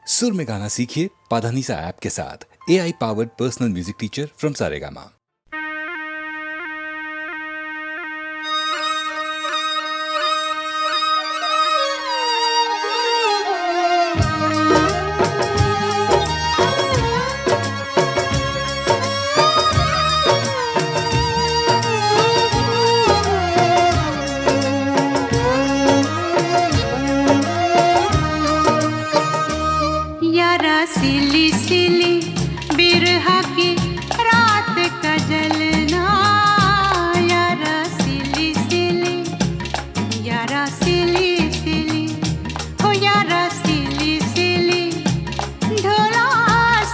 सुर में गाना सीखिए पाधानीसा ऐप के साथ। AI powered personal music teacher from Saregama. सिली सिली बिरहा की रात का जलना, यारा सिली सिली, यारा सिली सिली, हो यारा सिली सिली, ढोला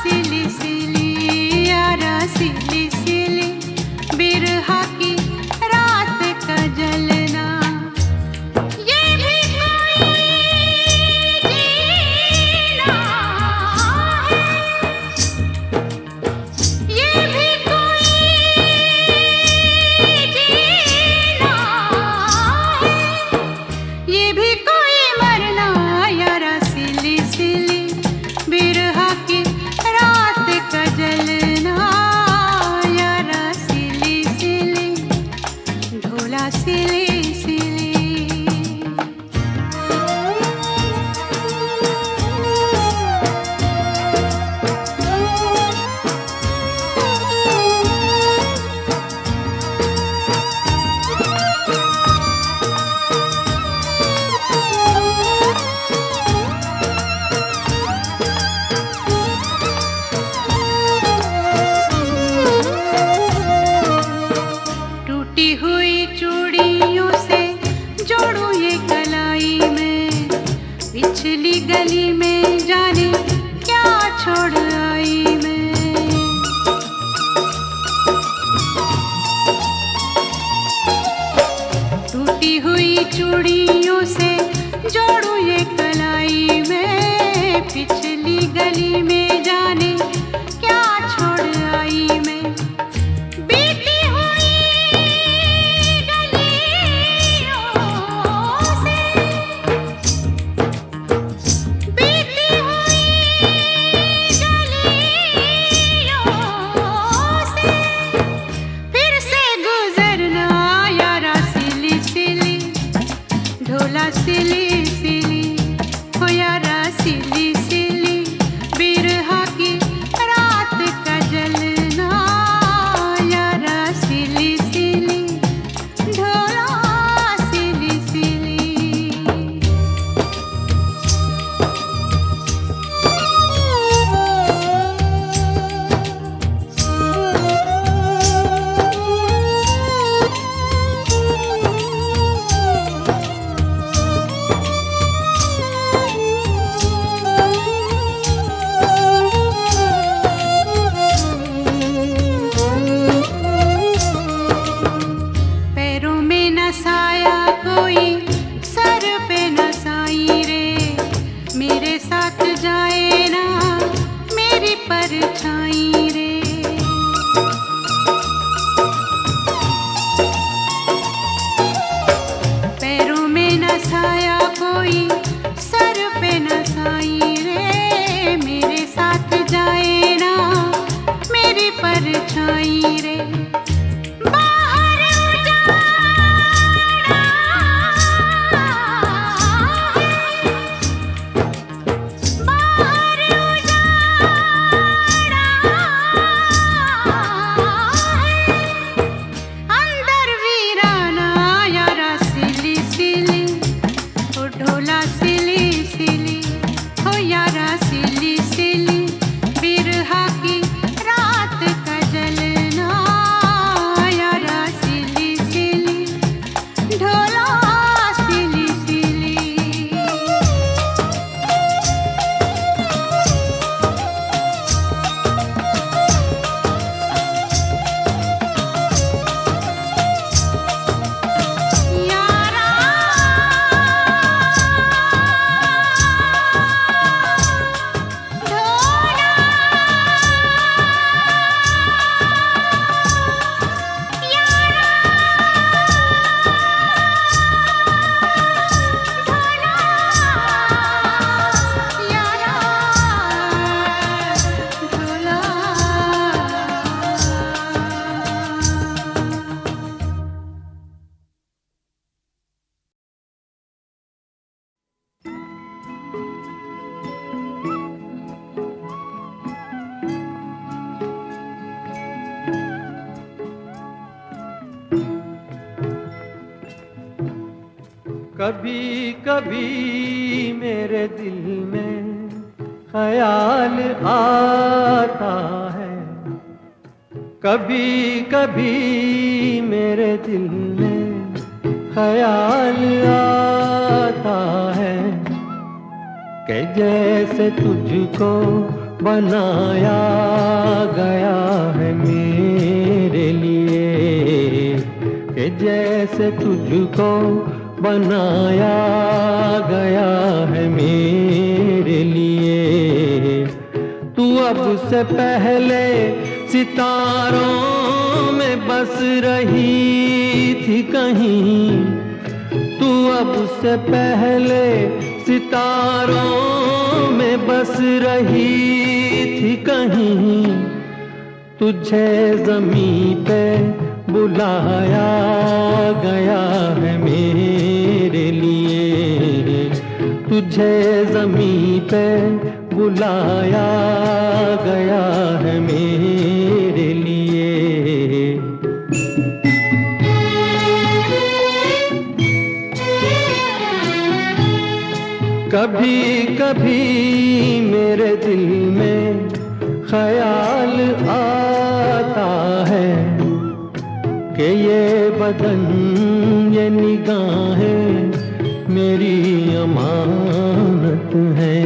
सिली सिली, यारा सिली सिली बिरहा की रात का जलना। पिछली गली में जाने क्या छोड़ आई मैं, टूटी हुई चूड़ियों से जोड़ू ये कलाई में, पिछली गली में जाने क्या छोड़ आई मैं। सिली सिली, हो यारा सिली सिली बिरहा की रात का जलना, यारा सिली सिली, ढोला सिली सिली। साया कोई सर पे न साई रे, मेरे साथ जाए ना मेरी परछाई रे। पैरों में न साया कोई सर पे न साई रे, मेरे साथ जाए ना मेरी परछाई रे। कभी कभी मेरे दिल में ख्याल आता है, कभी कभी मेरे दिल में ख्याल आता है कि जैसे तुझको बनाया गया है मेरे लिए, कि जैसे तुझको बनाया गया है मेरे लिए। तू अब से पहले सितारों में बस रही थी कहीं, तू अब से पहले सितारों में बस रही थी कहीं। तुझे ज़मीं पे बुलाया गया है मेरे लिए, तुझे ज़मीं पे बुलाया गया है मेरे लिए। कभी कभी मेरे दिल में ख्याल आता है कि ये बदन ये निगाहें मेरी अमानत है,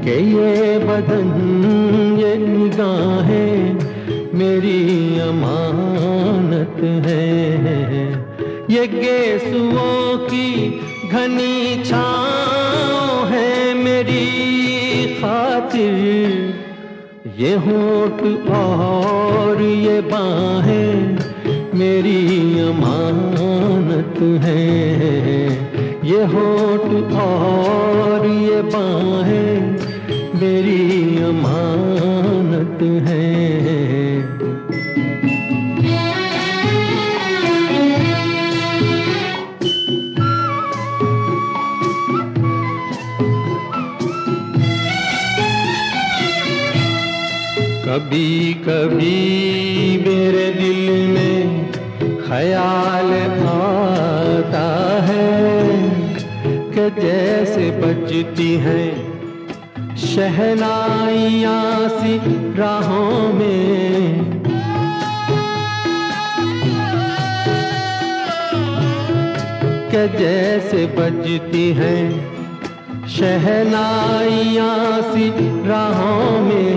कि ये बदन ये निगाहें मेरी अमानत है। ये गेसुओं की घनी छाँव है मेरी खातिर, ये होठ और ये बाहें मेरी अमानत है, ये होठ और ये बाहें मेरी अमानत है। कभी कभी मेरे दिल में ख्याल आता है कि जैसे बजती हैं शहनाइयाँ सी राहों में, कि जैसे बजती हैं शहनाइयाँ सी राहों में।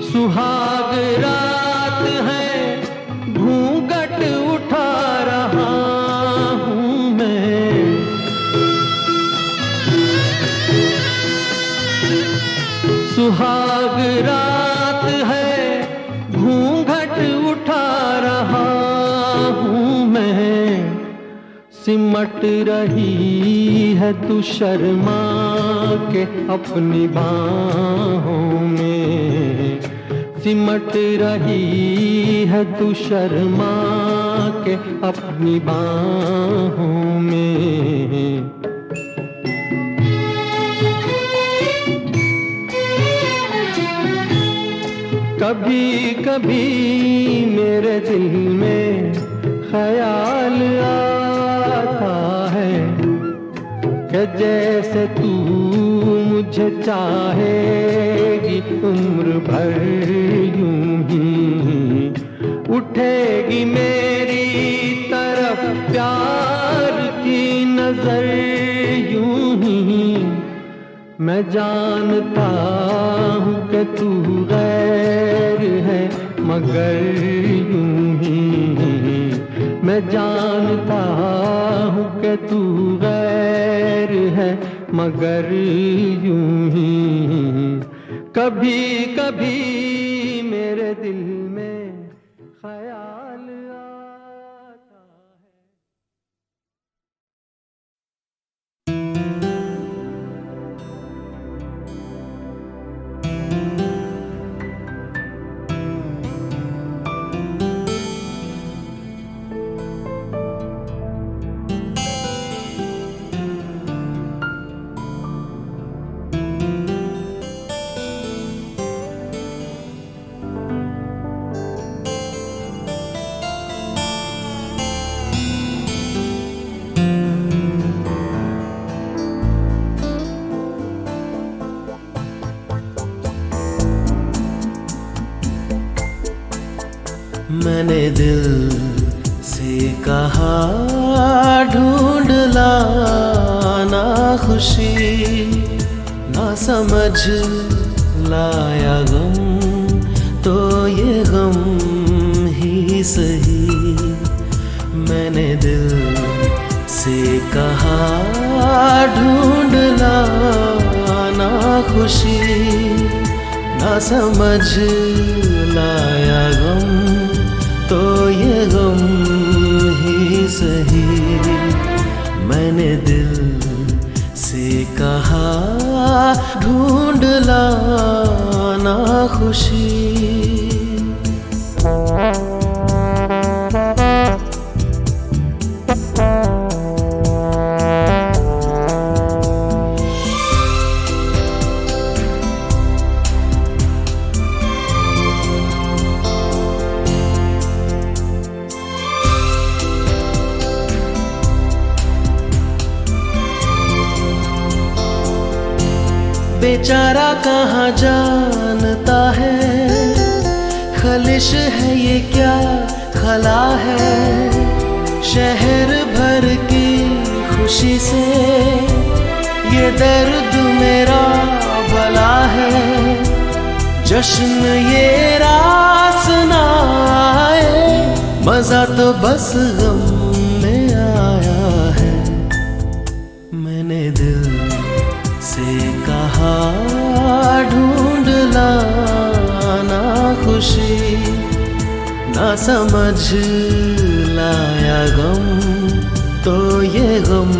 सुहाग रात है घूंघट उठा रहा हूँ मैं, सुहाग रात है घूंघट उठा रहा हूँ मैं। सिमट रही है तू शर्मा के अपनी बाहों में, सिमट रही है तू शर्मा के अपनी बाहों में। कभी कभी मेरे दिल में ख्याल आता है कि जैसे तू मुझे चाहेगी उम्र भर यूं ही, उठेगी मेरी तरफ प्यार की नजर यूं ही। मैं जानता हूँ कि तू गैर है मगर यूं ही, मैं जानता हूँ कि तू गैर है मगर यूं ही। कभी कभी मेरे दिल में ख्याल आता है। मैंने दिल से कहा ढूंढ लाना खुशी, ना समझ लाया गम तो ये गम ही सही। मैंने दिल से कहा ढूंढ लाना खुशी, ना समझ लाया गम तो ये गम ही सही। मैंने दिल से कहा ढूंढ लाना खुशी। बेचारा कहाँ जानता है, खलिश है ये क्या खला है। शहर भर की खुशी से ये दर्द मेरा भला है। जश्न ये रास ना आए, मजा तो बस गम में आया है। मैंने दिल से कहा ढूंढ लाना खुशी, ना समझ लाया गम तो ये गम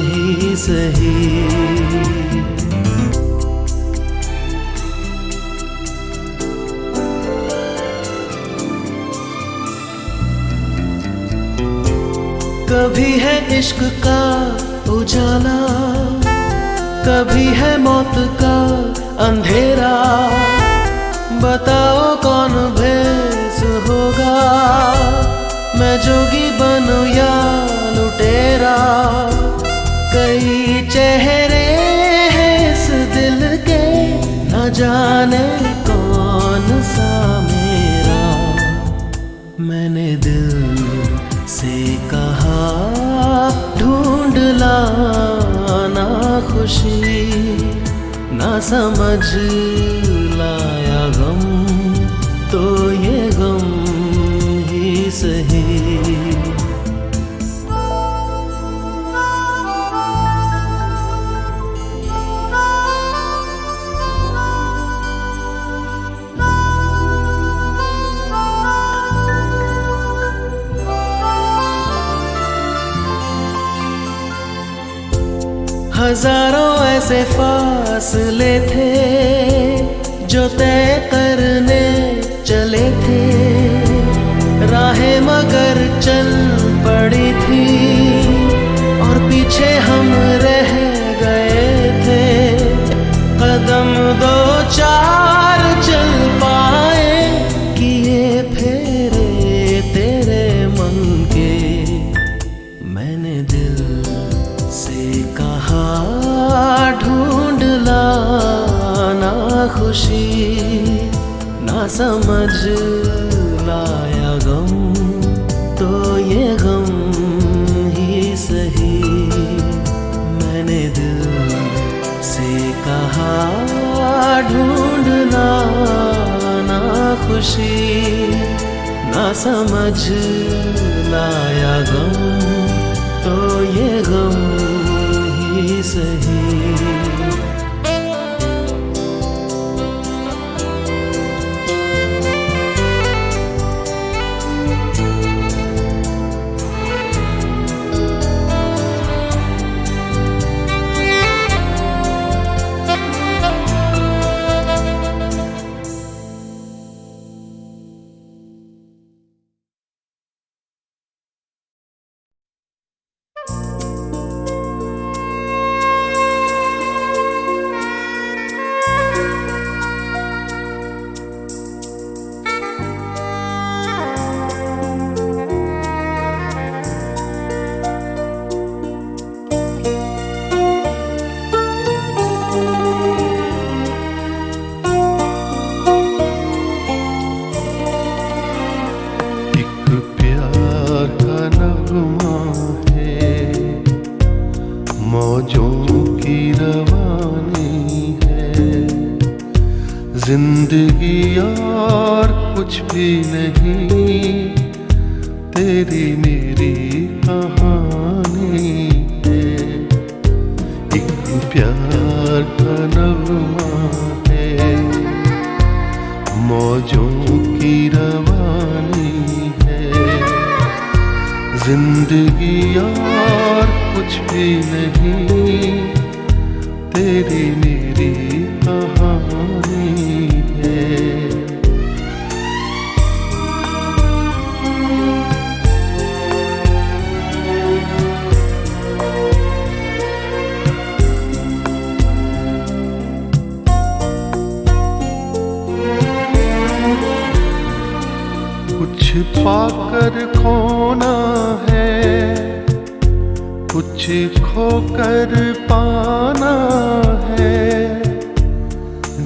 ही सही। कभी है इश्क का उजाला, कभी है मौत का अंधेरा। बताओ कौन भेस होगा, मैं जोगी बनूं या लुटेरा। कई चेहरे हैं इस दिल के, न जाने कौन सा मेरा। मैंने दिल से कहा ढूंढ लाना खुशी, ना समझ लाया गम तो ये गम ही सही। हजारों ऐसे फासले थे जो तय करने चले थे। राहें मगर चल पड़ी थी और पीछे हम रह गए थे। कदम दो चार चल पाए, किए फेरे तेरे मन के। मैंने दिल से कहा ढूंढ लाना खुशी, ना समझ लाया गम तो ये गम ही सही। मैंने दिल से कहा ढूंढ लाना खुशी, ना समझ लाया गम तो ये गम ही सही। जिंदगी और कुछ भी नहीं, तेरी मेरी कहानी है। एक प्यार का नगमा है, मौजों की रवानी है। जिंदगी और कुछ भी नहीं, तेरी मेरी कहानी है। कुछ पाकर खोना है, कुछ खोकर पाना है।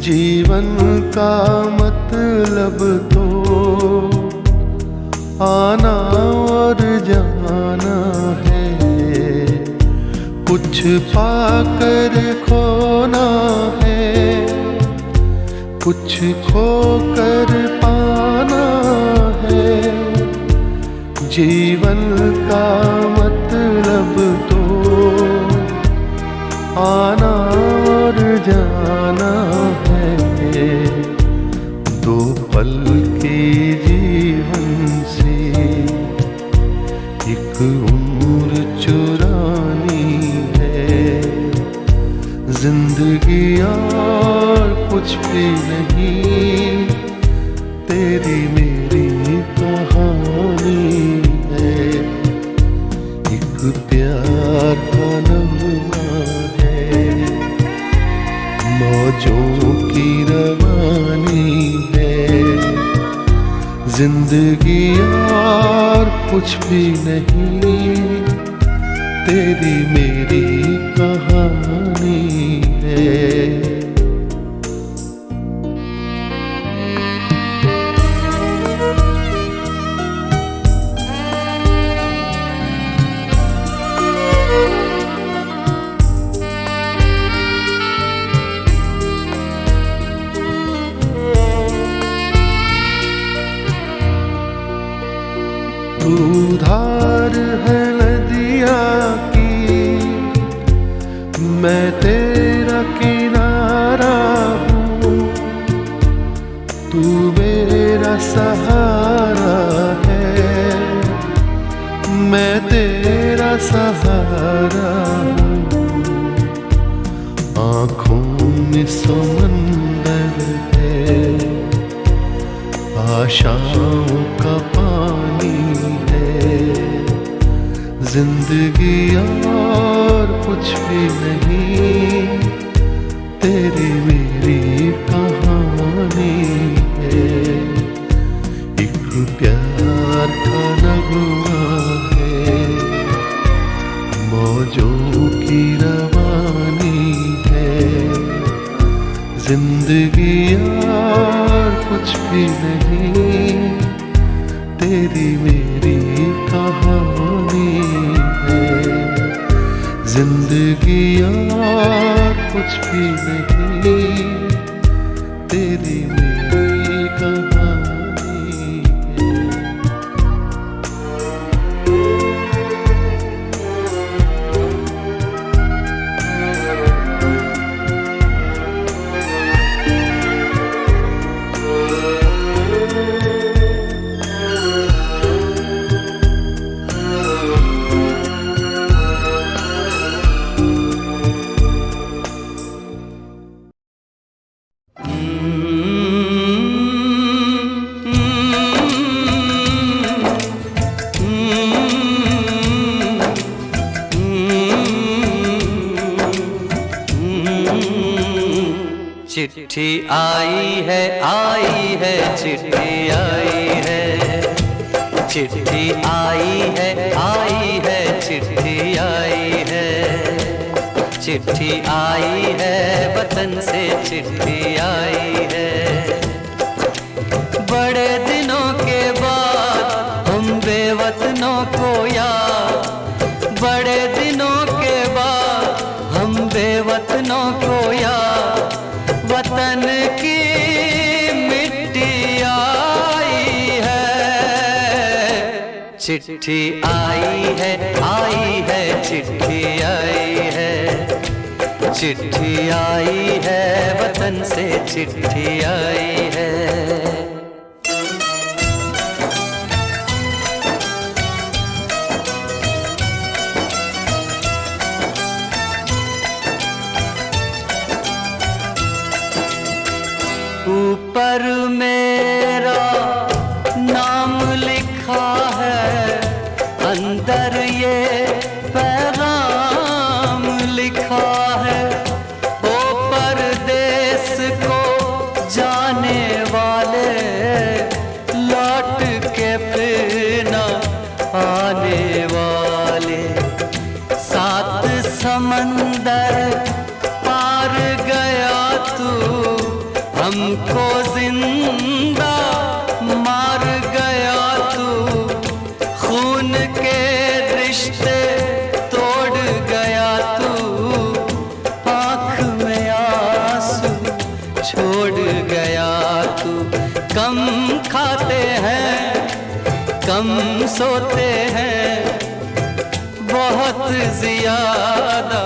जीवन का मतलब तो आना और जाना है। कुछ पाकर खोना है, कुछ खोकर पाना है। जीवन का मतलब तो आना और जाना है। दो पल के जीवन से एक उम्र चुरानी है। जिंदगी और कुछ भी नहीं, तेरी मेरी कहानी है। एक प्यार का नगमा है, मौजों की रवानी है। जिंदगी और कुछ भी नहीं, तेरी मेरी कहानी है। तू धार है नदिया की, मैं तेरा किनारा हूँ। तू मेरा सहारा है, मैं तेरा सहारा हूँ। आँखों में समंदर है, आशाओं का पानी है। जिंदगी और कुछ भी नहीं, तेरी मेरी कहानी है। एक प्यार का नगमा है, मौजों की रवानी है। जिंदगी और कुछ भी नहीं, तेरी मेरी कहानी है। जिंदगी और कुछ भी नहीं, तेरी मेरी कहानी है। चिट्ठी आई है चिट्ठी आई है। चिट्ठी आई है चिट्ठी आई है। चिट्ठी आई है वतन से चिट्ठी आई है। बड़े दिनों के बाद हम बेवतनों को याद, बड़े दिनों के बाद हम बेवतनों को याद, वतन की चिट्ठी आई है चिट्ठी आई है, चिट्ठी आई है वतन से चिट्ठी आई है। ऊपर मेरा नाम लिखा है, अंदर ये पैगाम लिखा है। ओ परदेस को जाने वाले, लौट के फिर न आने वाले। सात समंदर पार गया तू, हमको जिंदा मार गया तू। खून के रिश्ते तोड़ गया तू, आँख में आंसू छोड़ गया तू। कम खाते हैं, कम सोते हैं, बहुत ज्यादा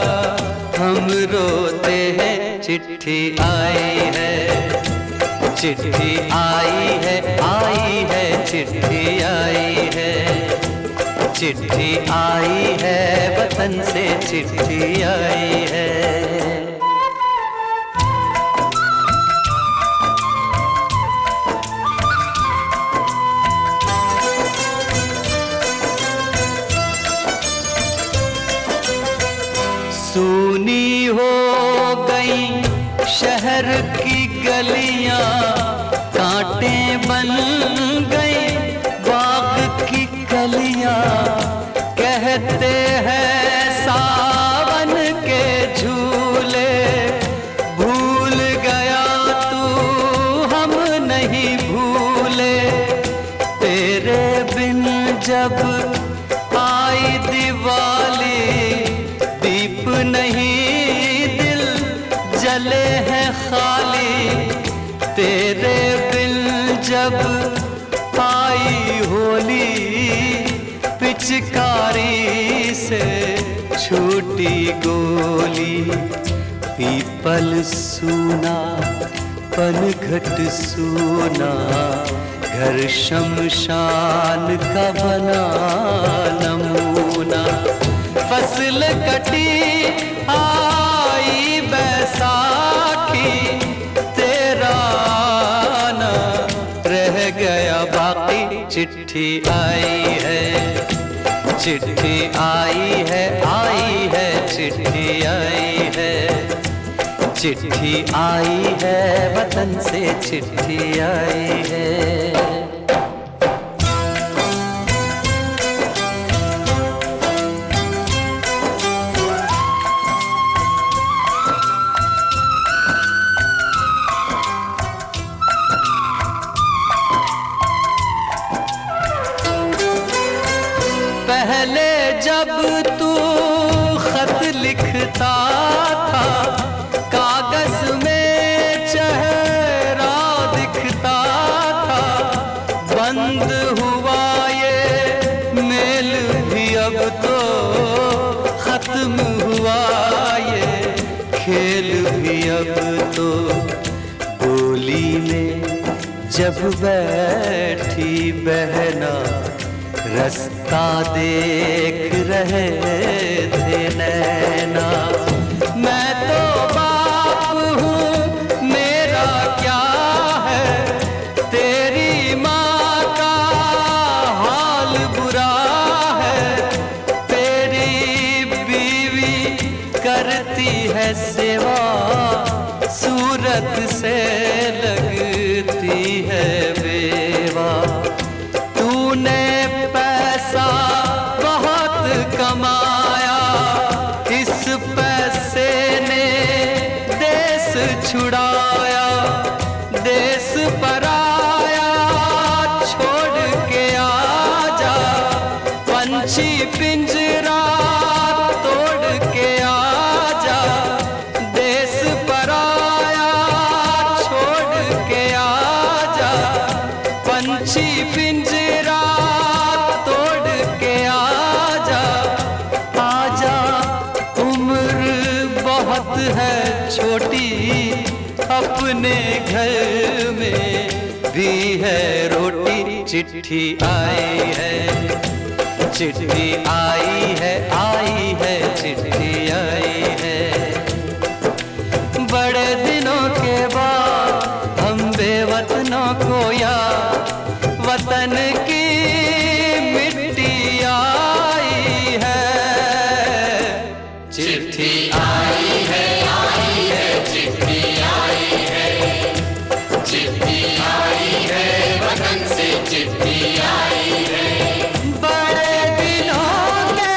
हम रोते हैं। चिट्ठी आई है, चिट्ठी आई है चिट्ठी आई है, चिट्ठी आई है वतन से चिट्ठी आई है। सूनी हो गई शहर की गलियां, कांटे बन गई बाग की कलियां। कहते हैं सावन के झूले, भूल गया तू हम नहीं भूले। तेरे बिन जब आई दिवाली, दीप नहीं दिल जले हैं खाली। तेरे बिन जब आई होली, पिचकारी से छूटी गोली। पीपल सूना पनघट सूना, घर शमशान का बना नमूना। फसल कटी आई बैसाखी, तेरा ना रह गया बाकी। चिट्ठी आई है, चिट्ठी आई है चिट्ठी आई है, चिट्ठी आई है वतन से चिट्ठी आई है। पहले जब तू खत लिखता था, कागज में चेहरा दिखता था। बंद हुआ ये मेल भी अब तो, खत्म हुआ ये खेल भी अब तो। बोली में जब बैठी बहना, रास्ता देख रहे थे नैना। मैं तो बाप हूँ, मेरा क्या है, तेरी माँ का हाल बुरा है। तेरी बीवी करती है सेवा, सूरत से लगती है बेवा। तूने पैसा बहुत कमाया, इस पैसे ने देश छुड़ाया। देश पराया छोड़ के आजा, पंछी पिंजरा तोड़ के आजा। देश पराया छोड़ के आजा, पंछी पिंजरा तोड़ अपने घर में भी है रोटी। चिट्ठी आई है, चिट्ठी आई है, आई है, चिट्ठी आई है। बड़े दिनों के बाद हम बेवतनों को याद वतन की मिट्टी आई है। चिट्ठी आई है, आई है, चिट्ठी आई है, चिट्ठी आई है, वतन से चिट्ठी आई है। बड़े दिनों के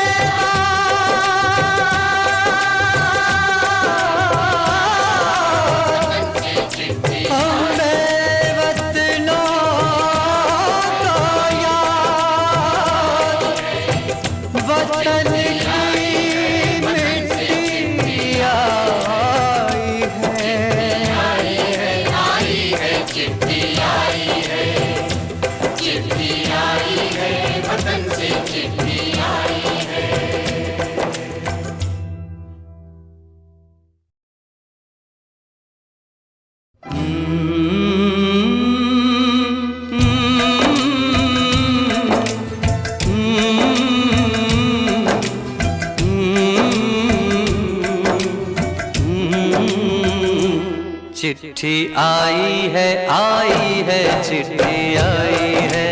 चिट्ठी आई है, आई है, चिट्ठी आई है,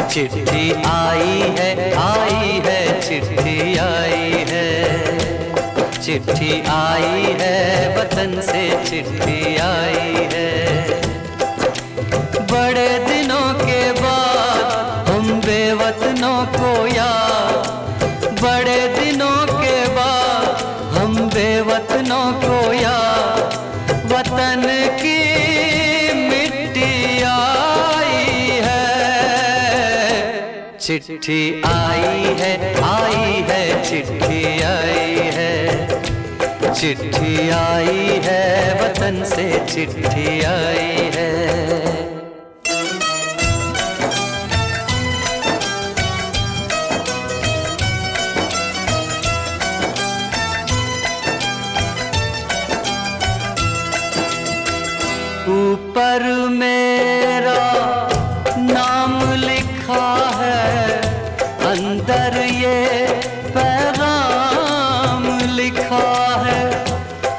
चिट्ठी आई है, आई है, चिट्ठी आई है, चिट्ठी आई है, वतन से चिट्ठी आई है। बड़े दिनों के बाद हम बेवतनों को याद, बड़े दिनों के बाद हम बेवतनों को याद वतन की मिट्टी आई है। चिट्ठी आई है, आई है, चिट्ठी आई है, चिट्ठी आई है, वतन से चिट्ठी आई है। ऊपर मेरा नाम लिखा है, अंदर ये पैगाम लिखा है।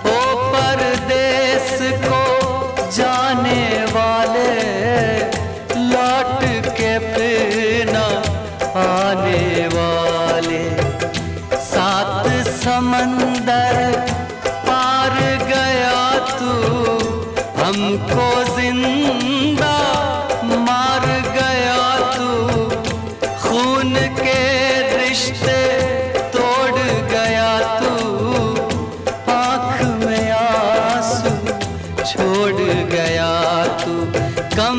ओ परदेस को जाने वाले, लौट के फिर न आने वाले। सात समंदर पार गया तू, हमको जिंदा मार गया तू। खून के रिश्ते तोड़ गया तू, आँख में आंसू छोड़ गया तू। कम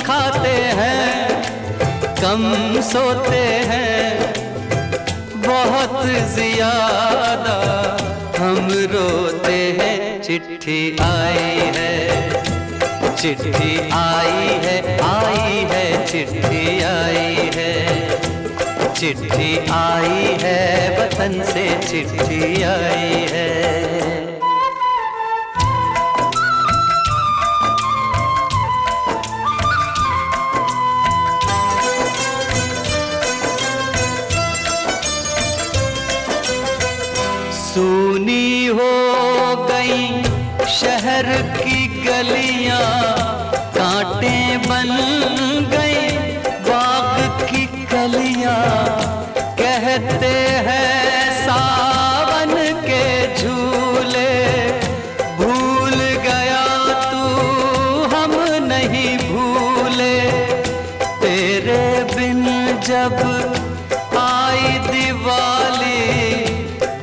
खाते हैं, कम सोते हैं, बहुत ज्यादा हम रोते हैं। चिट्ठी आई है, चिट्ठी आई है, आई है, चिट्ठी आई है, चिट्ठी आई है, वतन से चिट्ठी आई है। सूनी हो गई शहर की गलियां, कांटे बन गई बाग की कलियां। कहते हैं सावन के झूले, भूल गया तू हम नहीं भूले। तेरे बिन जब आई दिवाली,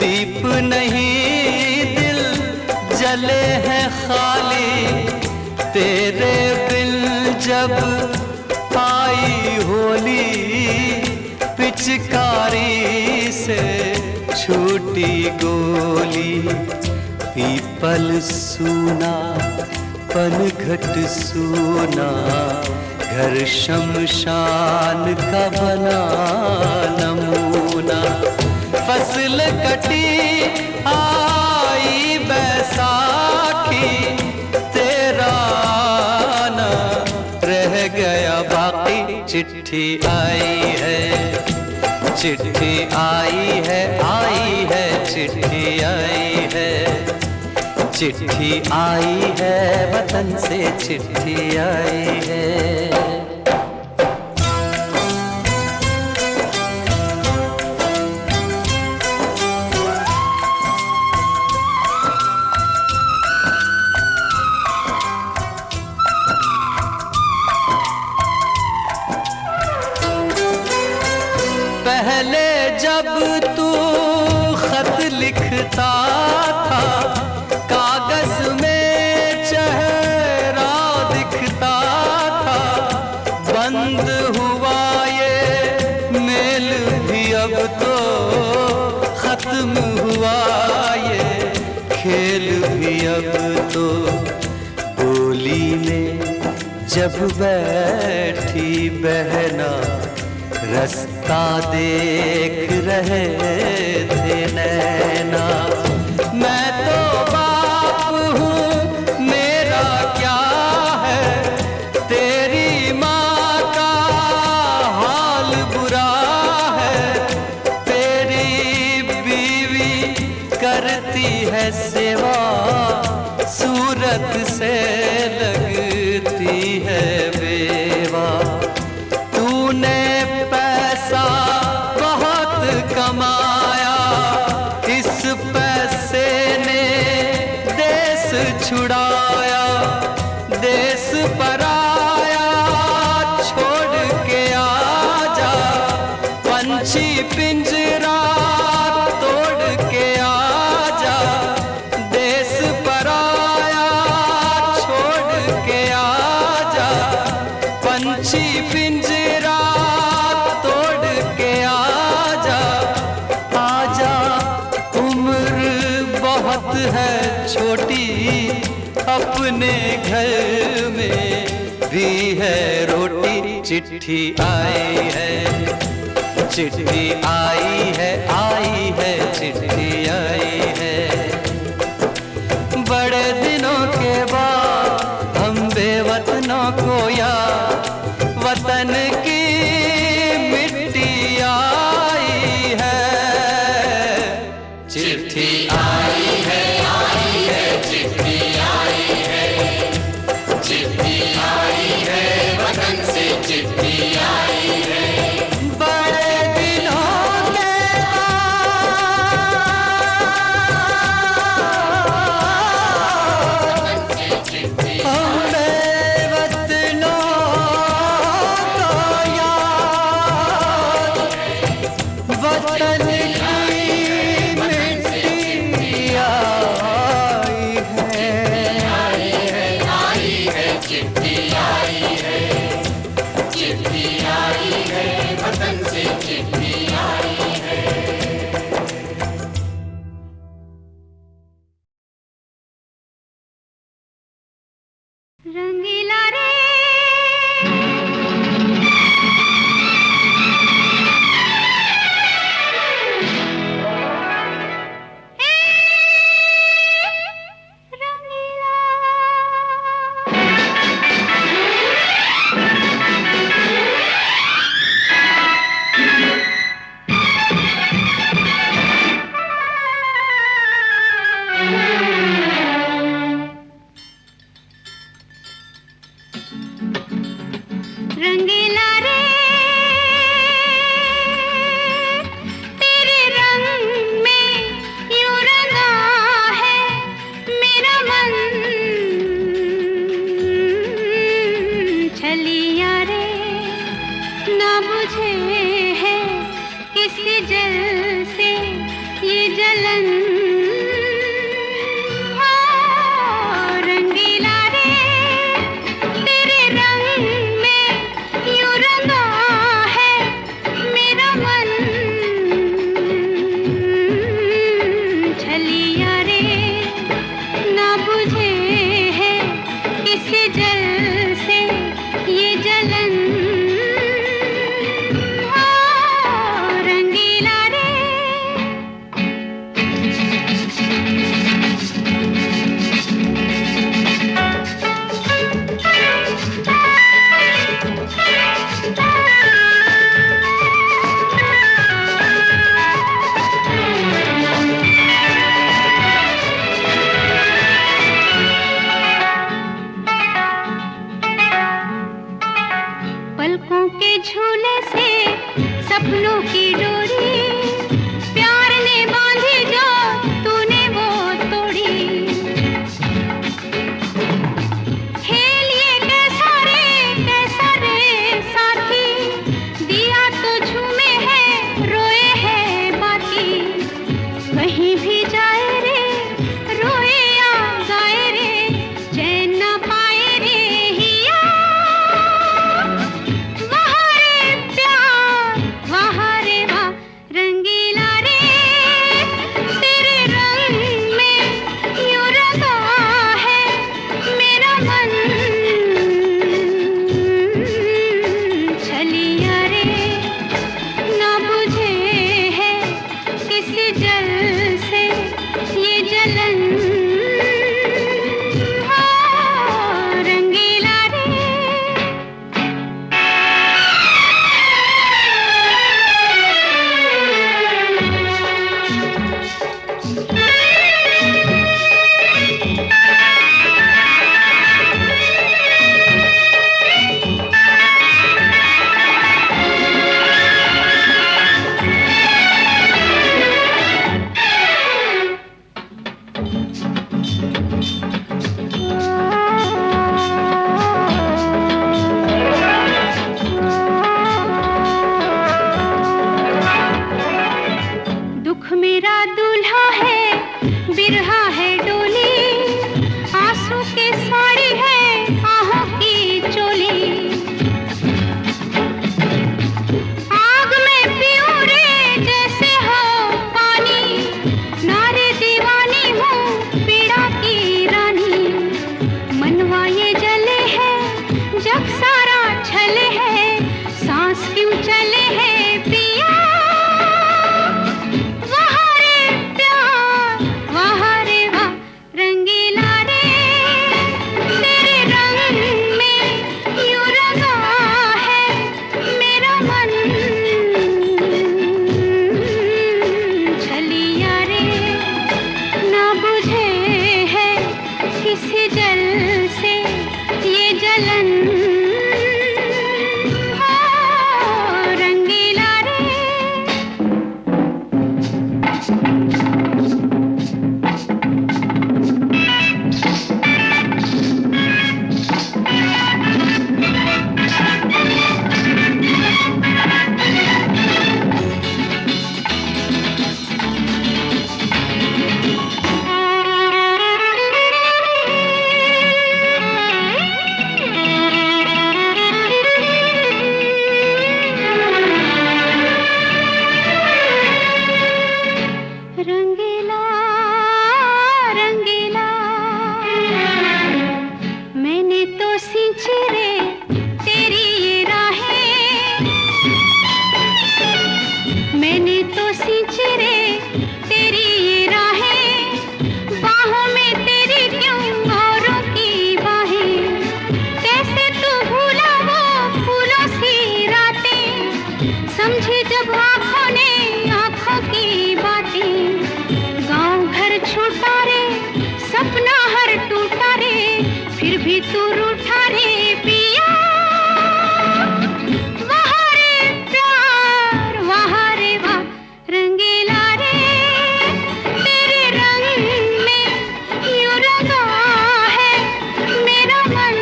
दीप नहीं दिल जले हैं खाली। तेरे बिन जब आई होली, पिचकारी से छूटी गोली। पीपल सूना पनघट सूना, घर शमशान का बना नमूना। फसल कटी आई बैसाखी, चिट्ठी आई है, चिट्ठी आई है, चिट्ठी आई है, चिट्ठी आई है, वतन से चिट्ठी आई है। पहले जब तू खत लिखता था, कागज में चेहरा दिखता था। बंद हुआ ये मेल भी अब तो, खत्म हुआ ये खेल भी अब तो। बोली में जब बैठी बहना, रास्ता देख रहे थे नैना। मैं तो बाप हूँ, मेरा क्या है, तेरी माँ का हाल बुरा है। तेरी बीवी करती है सेवा, सूरत से लगती है बेवा। तूने पैसा बहुत कमाया, इस पैसे ने देश छुड़ाया। देश पराया छोड़ के आजा, पंछी पिंजरा तोड़ के आजा। देश पराया छोड़ के आजा, पंछी पिंजरा तोड़ के आजा। आजा उम्र बहुत है छोटी, अपने घर में भी है रोटी। चिट्ठी आई है, चिट्ठी आई है, चिट्ठी आई है। बड़े दिनों के बाद हम बेवतनों को याद, वतन की मिट्टी आई है। चिट्ठी आई है, चिट्ठी आई है, चिट्ठी आई है, वतन से चिट्ठी आई है। बड़े दिनों के बाद हम बेवतनों को याद, वतन की मिट्टी आई है। चिट्ठी आई है, चिट्ठी आई है, वतन से चिट्ठी आई है। रंगीला रे रंगीला। जल से ये जलन हो रंगीला रे। रंगीला रंगीला मैंने तो सींची रे तेरी ये राहें, मैंने तो सींची रे तेरी ये राहें, बाहों में तेरी क्यों औरों की बाहें, कैसे तू भूला वो फूलों सी रातें, समझी जब आँखों ने आँखों की बातें, गाँव घर छूटा रे सपना हर टूटा रे, फिर भी तू रूठा रे पिया, वहाँ रे प्यार वहाँ रे वाह रंगीला रे, तेरे रंग में यूं रंगा है मेरा मन,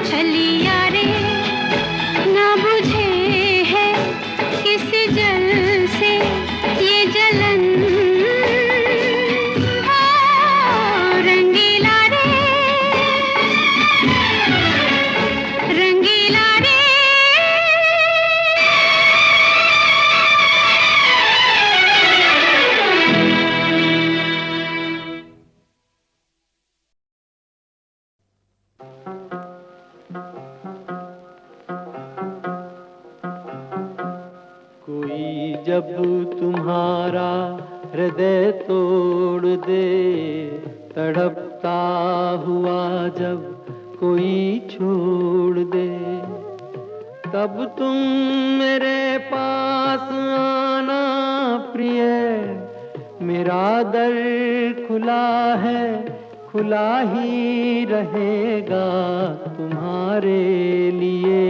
छलिया रे ना बुझे है किस जल से ये जलन हो रंगीला रे, रंगीला रे। कोई जब तुम्हारा हृदय तोड़ दे, तड़पता हुआ जब कोई छोड़ दे, तब तुम मेरे पास आना प्रिय, मेरा दर खुला है खुला ही रहेगा तुम्हारे लिए।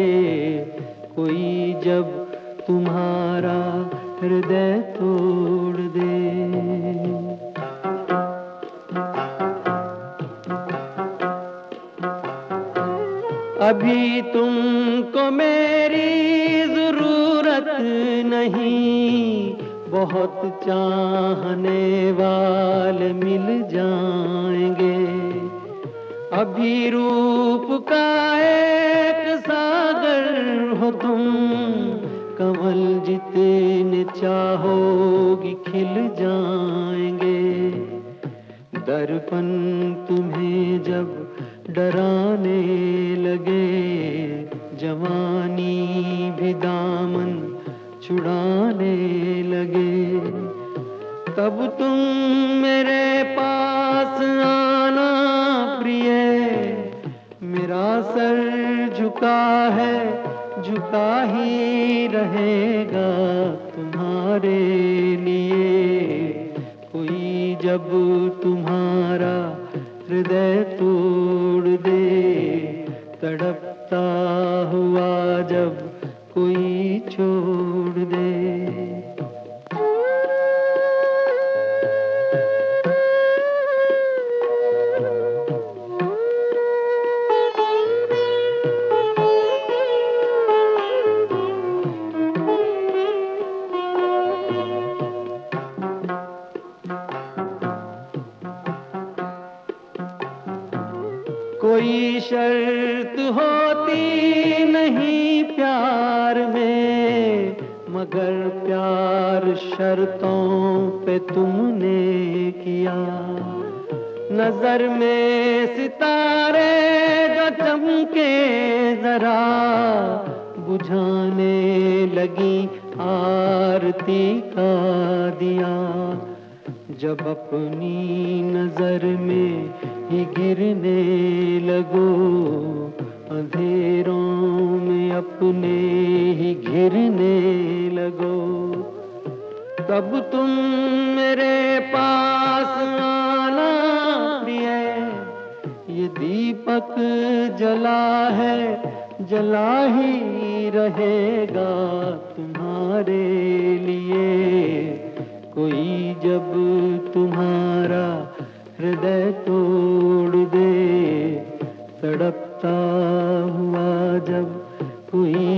कोई जब तुम्हारा हृदय तोड़ दे। अभी तुमको मेरी जरूरत नहीं, बहुत चाहने वाले मिल जाएंगे। अभी रूप का एक सागर हो तुम, कमल जितने चाहोगी खिल जाएंगे। दर्पण तुम्हें जब डराने लगे, जवानी भी दामन छुड़ाने लगे, तब तुम मेरे पास आना प्रिय। मेरा सर झुका है झुका ही रहेगा तुम्हारे लिए। कोई जब तुम्हारा हृदय तोड़ दे, तड़पता हुआ जब कोई छोड़ दे। कोई शर्त होती नहीं प्यार में, मगर प्यार शर्तों पे तुमने किया। नजर में सितारे जो चमके जरा, बुझाने लगी आरती का दिया। जब अपनी नजर में ही गिरने लगो, अंधेरों में अपने ही घिरने लगो, तब तुम मेरे पास आना तक जला है जला ही रहेगा तुम्हारे लिए। कोई जब तुम्हारा हृदय तोड़ दे, तड़पता हुआ जब कोई